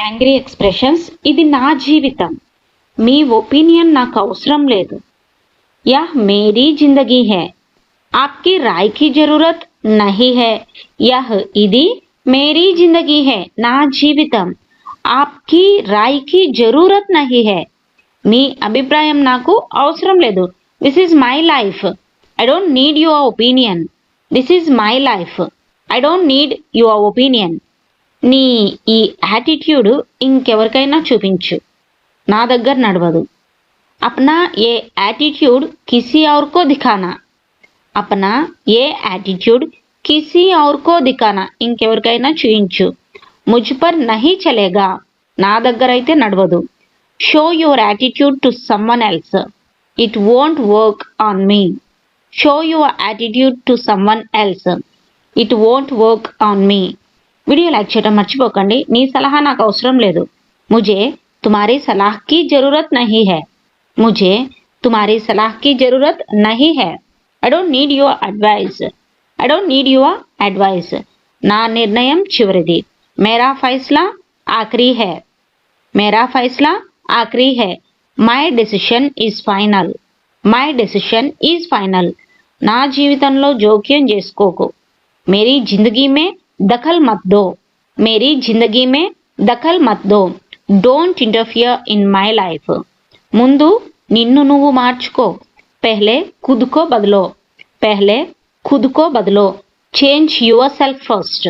Angry expressions. ఇది నా జీవితం, మీ ఒపీనియన్ నాకు అవసరం లేదు. యహ్ మేరీ జిందగీ హై, ఆప్కి రాయ్ కి జరూరత్ నహీ హై. యహ్ ఇది మేరీ జిందగీ హై, నా జీవితం. ఆప్కి రాయ్ కి జరూరత్ నహీ హై, మీ అభిప్రాయం నాకు అవసరం లేదు. This is my life, I don't need your opinion. This is my life, I don't need your opinion. నీ ఈ యాటిట్యూడ్ ఇంకెవరికైనా చూపించు, నా దగ్గర నడవదు. अपना ये एटीट्यूड किसी और को दिखाना. अपना ये एटीट्यूड किसी और को दिखाना, ఇంకెవరికైనా చూయించు. मुझ पर नहीं चलेगा, నా దగ్గర అయితే నడవదు. Show your attitude to someone else, it won't work on me. Show your attitude to someone else, it won't work on me. Video like చేయడం మర్చిపోకండి. నీ సలహా నాకు అవసరం లేదు. ముझे तुम्हारी सलाह की जरूरत नहीं है. मुझे तुम्हारी सलाह की जरूरत नहीं है. I don't need your advice. I don't need your advice. నా నిర్ణయం చివరిది. मेरा फैसला आखिरी है. मेरा फैसला आखिरी है. My decision is final. My decision is final. నా జీవితంలో జోక్యం చేసుకోకు. मेरी जिंदगी में दखल मत दो. मेरी जिंदगी में दखल मत दो. Don't interfere in my life. ముందు నిన్ను నువ్వు మార్చుకో. पहले खुद को बदलो. पहले खुद को बदलो. Change your self first.